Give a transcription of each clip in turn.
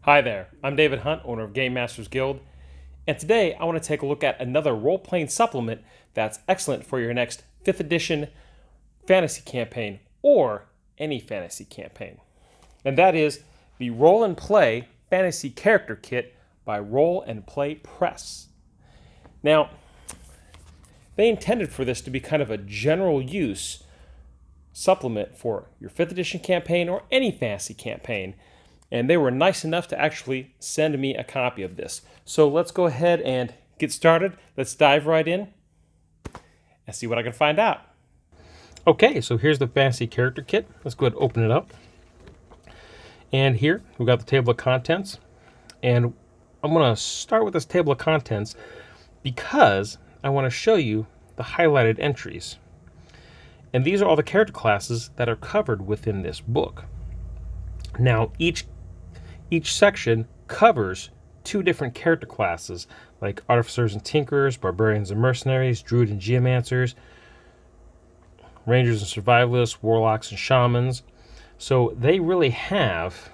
Hi there, I'm David Hunt, owner of GameMasters Guild, and today I want to take a look at another role-playing supplement that's excellent for your next 5th edition fantasy campaign or any fantasy campaign. And that is the Roll and Play Fantasy Character Kit by Roll and Play Press. Now, they intended for this to be kind of a general use supplement for your 5th edition campaign or any fantasy campaign. And they were nice enough to actually send me a copy of this. So let's go ahead and get started. Let's dive right in and see what I can find out. Okay, so here's the fantasy character kit. Let's go ahead and open it up. And here we've got the table of contents. And I'm going to start with this table of contents because I want to show you the highlighted entries. And these are all the character classes that are covered within this book. Now, each section covers 2 different character classes, like Artificers and Tinkerers, Barbarians and Mercenaries, Druid and Geomancers, Rangers and Survivalists, Warlocks and Shamans. So they really have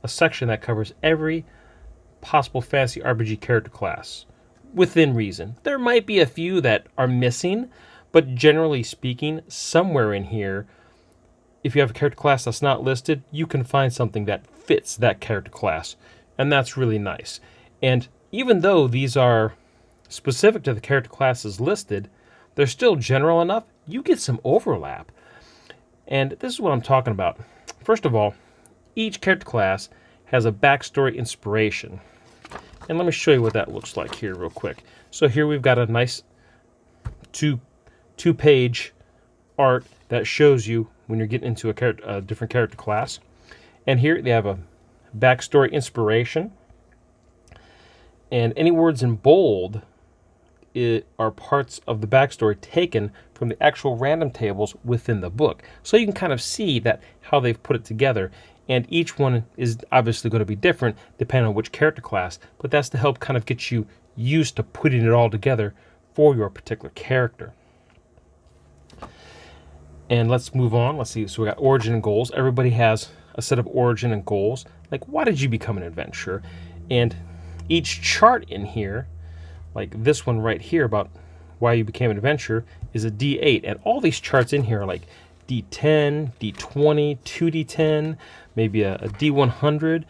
a section that covers every possible fantasy RPG character class, within reason. There might be a few that are missing, but generally speaking, somewhere in here, if you have a character class that's not listed, you can find something that fits that character class. And that's really nice. And even though these are specific to the character classes listed, they're still general enough, you get some overlap. And this is what I'm talking about. First of all, each character class has a backstory inspiration. And let me show you what that looks like here real quick. So here we've got a nice two-page art that shows you when you're getting into a different character class. And here they have a backstory inspiration. And any words in bold are parts of the backstory taken from the actual random tables within the book. So you can kind of see that how they've put it together. And each one is obviously going to be different depending on which character class. But that's to help kind of get you used to putting it all together for your particular character. And let's move on. Let's see. So we got origin and goals. Everybody has a set of origin and goals. Like, why did you become an adventurer? And each chart in here, like this one right here about why you became an adventurer, is a D8. And all these charts in here are like D10, D20, 2D10, maybe a D100.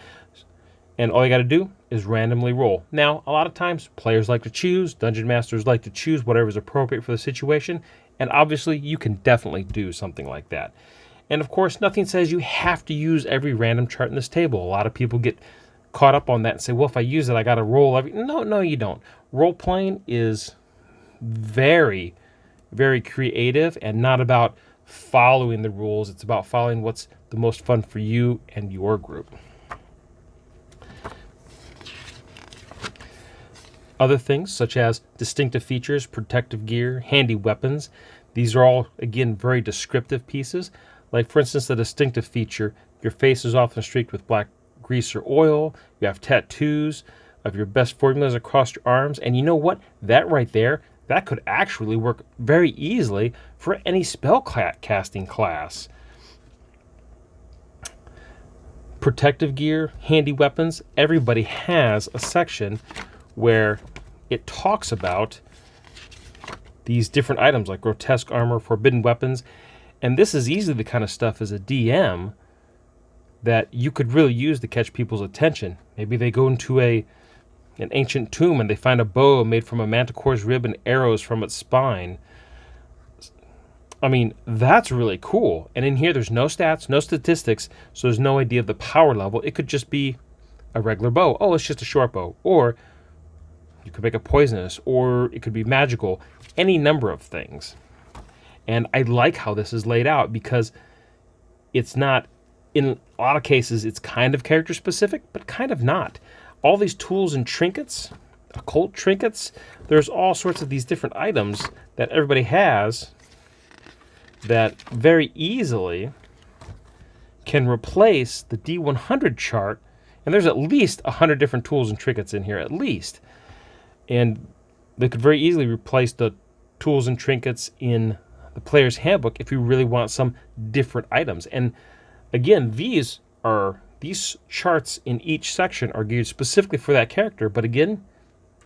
And all you got to do is randomly roll. Now, a lot of times, players like to choose. Dungeon masters like to choose whatever is appropriate for the situation. And obviously, you can definitely do something like that. And of course, nothing says you have to use every random chart in this table. A lot of people get caught up on that and say, well, if I use it, I got to roll every... No, you don't. Role-playing is very, very creative and not about following the rules. It's about following what's the most fun for you and your group. Other things such as distinctive features, protective gear, handy weapons. These are all, again, very descriptive pieces. Like, for instance, the distinctive feature, your face is often streaked with black grease or oil. You have tattoos of your best formulas across your arms. And you know what? That right there, that could actually work very easily for any spell casting class. Protective gear, handy weapons. Everybody has a section where it talks about these different items like grotesque armor, forbidden weapons. And this is easily the kind of stuff as a DM that you could really use to catch people's attention. Maybe they go into an ancient tomb and they find a bow made from a manticore's rib and arrows from its spine. I mean, that's really cool. And in here, there's no stats, no statistics, so there's no idea of the power level. It could just be a regular bow. Oh, it's just a short bow. Or you could make it poisonous, or it could be magical, any number of things. And I like how this is laid out because it's not, in a lot of cases, it's kind of character specific, but kind of not. All these tools and trinkets, occult trinkets, there's all sorts of these different items that everybody has that very easily can replace the D100 chart. And there's at least 100 different tools and trinkets in here, at least. And they could very easily replace the tools and trinkets in the player's handbook if you really want some different items. And again, these these charts in each section are geared specifically for that character, but again,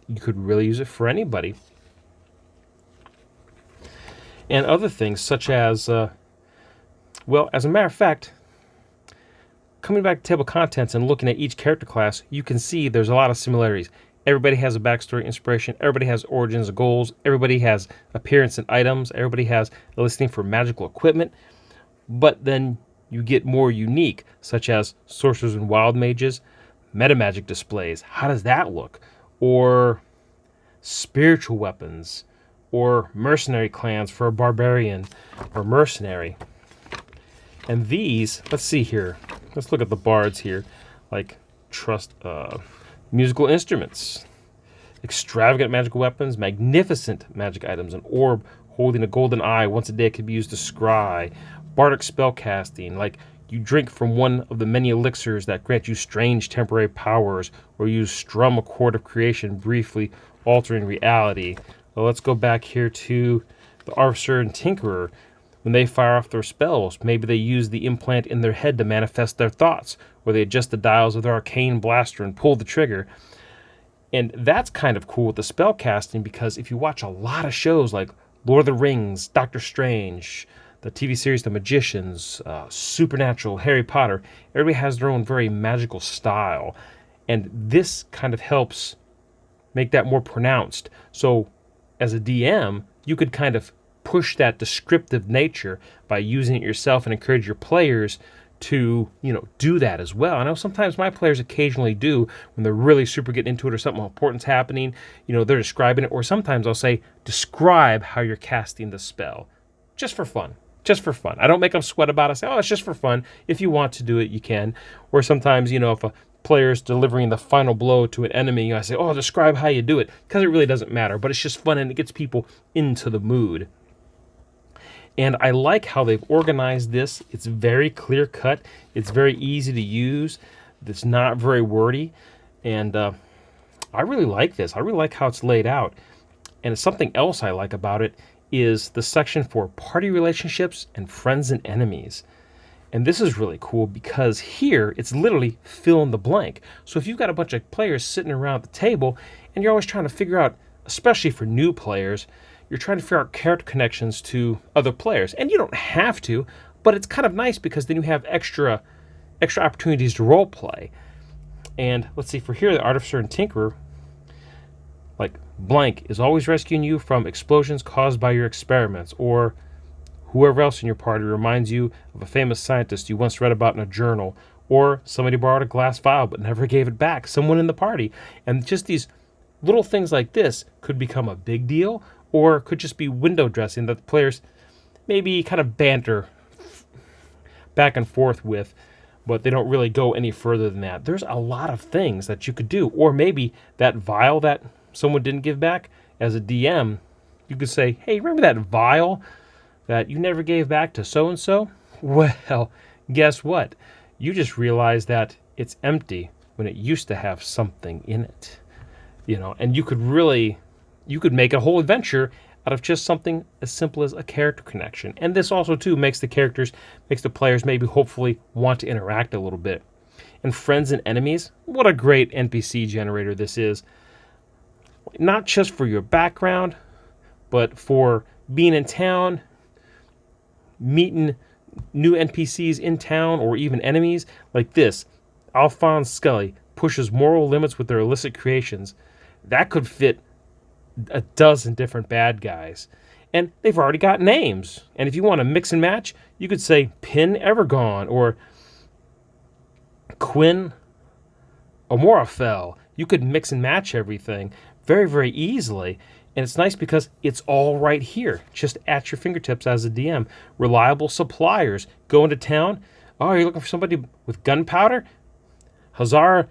you could really use it for anybody. And other things such as, well, as a matter of fact, coming back to table contents and looking at each character class, you can see there's a lot of similarities. Everybody has a backstory, inspiration. Everybody has origins, goals. Everybody has appearance and items. Everybody has a listing for magical equipment. But then you get more unique, such as sorcerers and wild mages, meta magic displays. How does that look? Or spiritual weapons, or mercenary clans for a barbarian or mercenary. And these, let's see here. Let's look at the bards here, like musical instruments, extravagant magical weapons, magnificent magic items, an orb holding a golden eye once a day could be used to scry, bardic spellcasting, like you drink from one of the many elixirs that grant you strange temporary powers, or you strum a chord of creation, briefly altering reality. Well, let's go back here to the Artificer and Tinkerer. When they fire off their spells, maybe they use the implant in their head to manifest their thoughts, or they adjust the dials of their arcane blaster and pull the trigger. And that's kind of cool with the spell casting, because if you watch a lot of shows like Lord of the Rings, Doctor Strange, the TV series The Magicians, Supernatural, Harry Potter, everybody has their own very magical style. And this kind of helps make that more pronounced. So as a DM, you could kind of push that descriptive nature by using it yourself and encourage your players to, do that as well. I know sometimes my players occasionally do when they're really super getting into it or something important's happening, they're describing it, or sometimes I'll say, describe how you're casting the spell. Just for fun. Just for fun. I don't make them sweat about it. I say, oh, it's just for fun. If you want to do it, you can. Or sometimes, if a player's delivering the final blow to an enemy, I say, oh, describe how you do it, because it really doesn't matter, but it's just fun and it gets people into the mood. And I like how they've organized this. It's very clear cut. It's very easy to use. It's not very wordy. And I really like this. I really like how it's laid out. And something else I like about it is the section for party relationships and friends and enemies. And this is really cool because here it's literally fill in the blank. So if you've got a bunch of players sitting around the table and you're always trying to figure out, especially for new players, you're trying to figure out character connections to other players. And you don't have to, but it's kind of nice because then you have extra opportunities to role play. And let's see, for here, the Artificer and Tinkerer, like blank is always rescuing you from explosions caused by your experiments, or whoever else in your party reminds you of a famous scientist you once read about in a journal, or somebody borrowed a glass vial but never gave it back, someone in the party. And just these little things like this could become a big deal, or could just be window dressing that the players maybe kind of banter back and forth with, but they don't really go any further than that. There's a lot of things that you could do. Or maybe that vial that someone didn't give back, as a DM, you could say, hey, remember that vial that you never gave back to so-and-so? Well, guess what? You just realized that it's empty when it used to have something in it. And you could make a whole adventure out of just something as simple as a character connection. And this also, too, makes the players maybe hopefully want to interact a little bit. And friends and enemies, what a great NPC generator this is. Not just for your background, but for being in town, meeting new NPCs in town, or even enemies. Like this, Alphonse Scully pushes moral limits with their illicit creations. That could fit a dozen different bad guys. And they've already got names. And if you want to mix and match, you could say Pin Evergone or Quinn Amorafel. You could mix and match everything very, very easily. And it's nice because it's all right here, just at your fingertips as a DM. Reliable suppliers. Go into town. Oh, you're looking for somebody with gunpowder? Hazar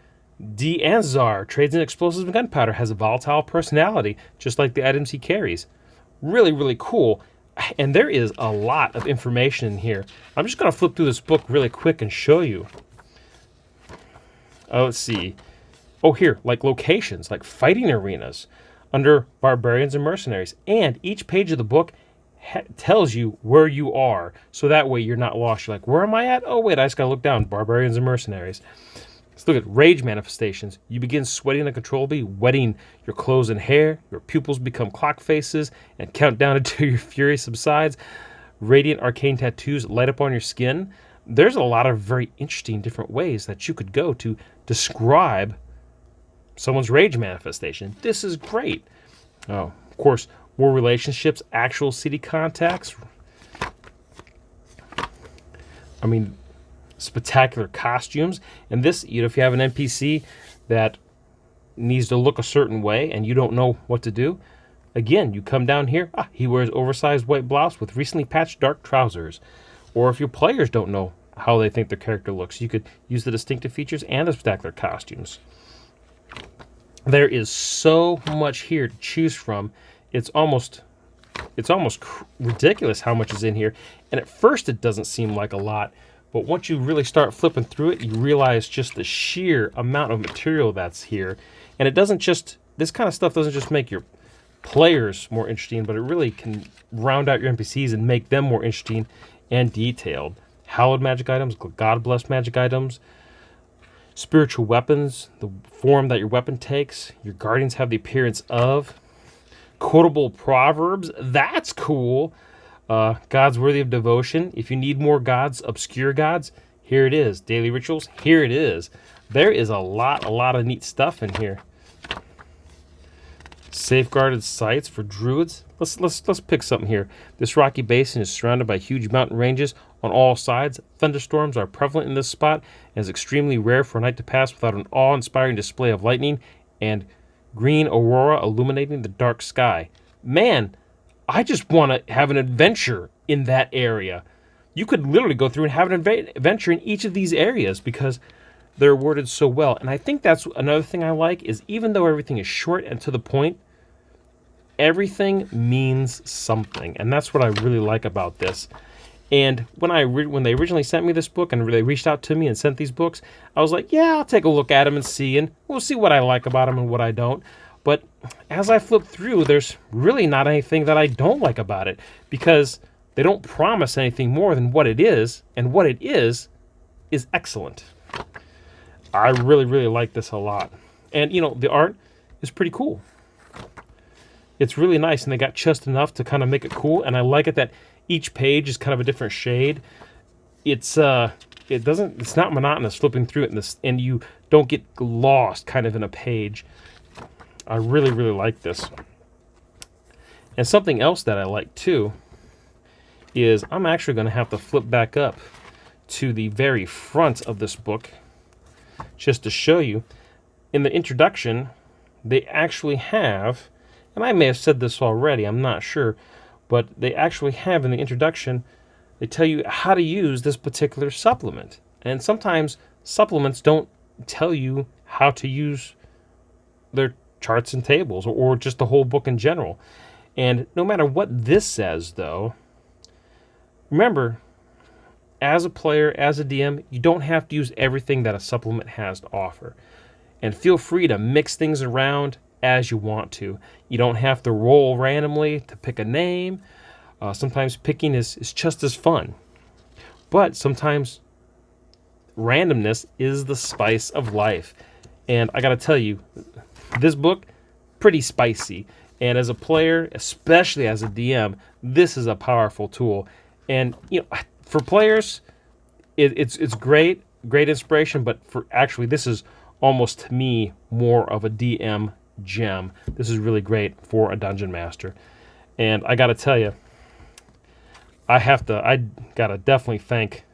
D'Anzar trades in explosives and gunpowder, has a volatile personality, just like the items he carries. Really, really cool. And there is a lot of information in here. I'm just going to flip through this book really quick and show you. Oh, let's see. Oh, here, like locations, like fighting arenas under barbarians and mercenaries. And each page of the book tells you where you are, so that way you're not lost. You're like, where am I at? Oh wait, I just gotta look down. Barbarians and mercenaries. Let's look at rage manifestations. You begin sweating uncontrollably, wetting your clothes and hair. Your pupils become clock faces and count down until your fury subsides. Radiant arcane tattoos light up on your skin. There's a lot of very interesting different ways that you could go to describe someone's rage manifestation. This is great. Oh, of course, more relationships, actual city contacts. I mean, spectacular costumes. And this, if you have an NPC that needs to look a certain way and you don't know what to do, again, you come down here. He wears oversized white blouse with recently patched dark trousers. Or if your players don't know how they think their character looks, you could use the distinctive features and the spectacular costumes. There is so much here to choose from. It's almost ridiculous how much is in here. And at first it doesn't seem like a lot, but once you really start flipping through it, you realize just the sheer amount of material that's here. And it doesn't just, this kind of stuff doesn't just make your players more interesting, but it really can round out your NPCs and make them more interesting and detailed. Hallowed magic items, God-blessed magic items, spiritual weapons, the form that your weapon takes. Your guardians have the appearance of. Quotable proverbs, that's cool. Gods worthy of devotion. If you need more gods, obscure gods, here it is. Daily rituals, here it is. There is a lot of neat stuff in here. Safeguarded sites for druids. Let's pick something here. This rocky basin is surrounded by huge mountain ranges on all sides. Thunderstorms are prevalent in this spot and is extremely rare for a night to pass without an awe-inspiring display of lightning and green aurora illuminating the dark sky. Man, I just want to have an adventure in that area. You could literally go through and have an adventure in each of these areas because they're worded so well. And I think that's another thing I like is even though everything is short and to the point, everything means something. And that's what I really like about this. And when they originally sent me this book and they reached out to me and sent these books, I was like, yeah, I'll take a look at them and see, and we'll see what I like about them and what I don't. But as I flip through, there's really not anything that I don't like about it because they don't promise anything more than what it is, and what it is excellent. I really like this a lot. And, the art is pretty cool. It's really nice, and they got just enough to kind of make it cool, and I like it that each page is kind of a different shade. It's not monotonous flipping through it, and you don't get lost kind of in a page. I really like this. And something else that I like too is I'm actually going to have to flip back up to the very front of this book just to show you. In the introduction, they actually have, and I may have said this already, I'm not sure, but they actually have in the introduction, they tell you how to use this particular supplement. And sometimes supplements don't tell you how to use their charts and tables or just the whole book in general. And no matter what this says, though, remember, as a player, as a DM, you don't have to use everything that a supplement has to offer. And feel free to mix things around as you want to. You don't have to roll randomly to pick a name. Sometimes picking is just as fun. But sometimes randomness is the spice of life. And I got to tell you, this book, pretty spicy. And as a player, especially as a DM, this is a powerful tool. And for players, it's great inspiration. But this is almost to me more of a DM gem. This is really great for a dungeon master. And I got to tell you, I got to definitely thank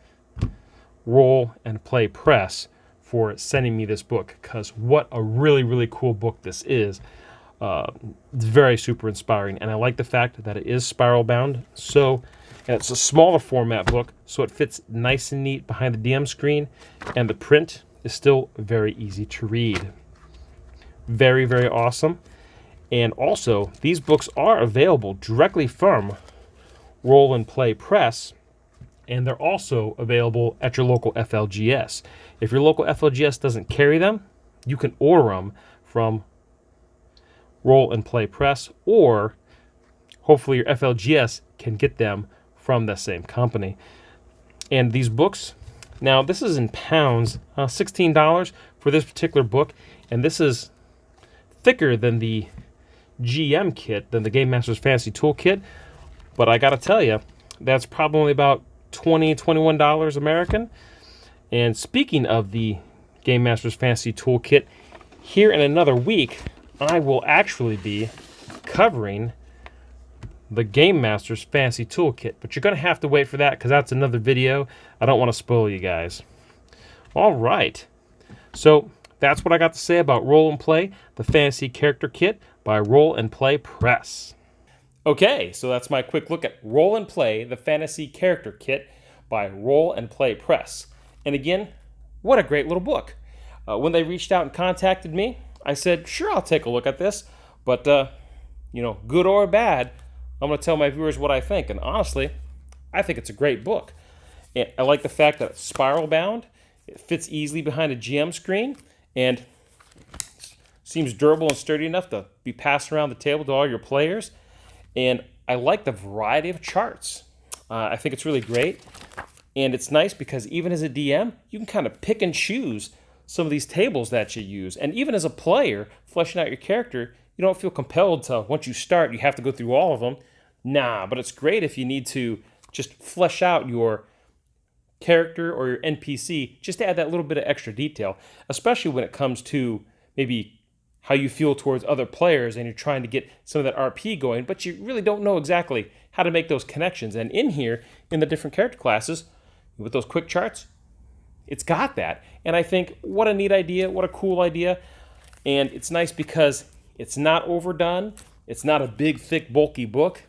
Roll and Play Press for sending me this book, because what a really cool book this is. It's very super inspiring, and I like the fact that it is spiral bound. And it's a smaller format book, so it fits nice and neat behind the DM screen, and the print is still very easy to read. Very awesome. And also, these books are available directly from Roll and Play Press, and they're also available at your local FLGS. If your local FLGS doesn't carry them, you can order them from Roll and Play Press, or hopefully your FLGS can get them from the same company. And these books, now this is in pounds, $16 for this particular book, and this is thicker than the GM kit, than the Game Masters Fantasy Toolkit, but I gotta tell you, that's probably only about $20, $21 American. And speaking of the Game Masters Fantasy Toolkit, here in another week, I will actually be covering the Game Masters Fantasy Toolkit, but you're going to have to wait for that because that's another video. I don't want to spoil you guys. All right, so that's what I got to say about Roll and Play, the Fantasy Character Kit by Roll and Play Press. Okay, so that's my quick look at Roll and Play, the Fantasy Character Kit by Roll and Play Press. And again, what a great little book. When they reached out and contacted me, I said, sure, I'll take a look at this, but, good or bad, I'm going to tell my viewers what I think. And honestly, I think it's a great book. And I like the fact that it's spiral bound, it fits easily behind a GM screen, and seems durable and sturdy enough to be passed around the table to all your players. And I like the variety of charts. I think it's really great. And it's nice because even as a DM, you can kind of pick and choose some of these tables that you use. And even as a player, fleshing out your character, you don't feel compelled to, once you start, you have to go through all of them. Nah, but it's great if you need to just flesh out your character or your NPC, just to add that little bit of extra detail, especially when it comes to maybe how you feel towards other players and you're trying to get some of that RP going, but you really don't know exactly how to make those connections. And in here, in the different character classes, with those quick charts, it's got that. And I think, what a neat idea, what a cool idea. And it's nice because it's not overdone, it's not a big, thick, bulky book.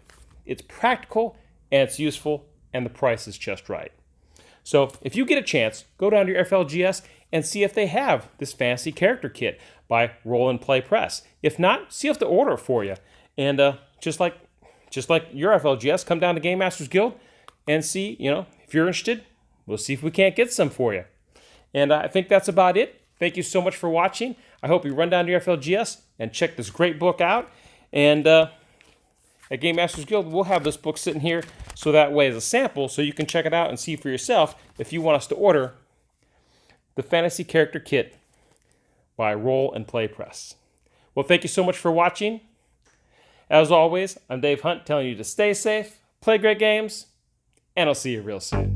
It's practical, and it's useful, and the price is just right. So if you get a chance, go down to your FLGS and see if they have this Fantasy Character Kit by Roll and Play Press. If not, see if they order it for you. And just like your FLGS, come down to Game Masters Guild and see, if you're interested, we'll see if we can't get some for you. And I think that's about it. Thank you so much for watching. I hope you run down to your FLGS and check this great book out. And at Game Masters Guild, we'll have this book sitting here so that way as a sample, so you can check it out and see for yourself if you want us to order the Fantasy Character Kit by Roll and Play Press. Well, thank you so much for watching. As always, I'm Dave Hunt telling you to stay safe, play great games, and I'll see you real soon.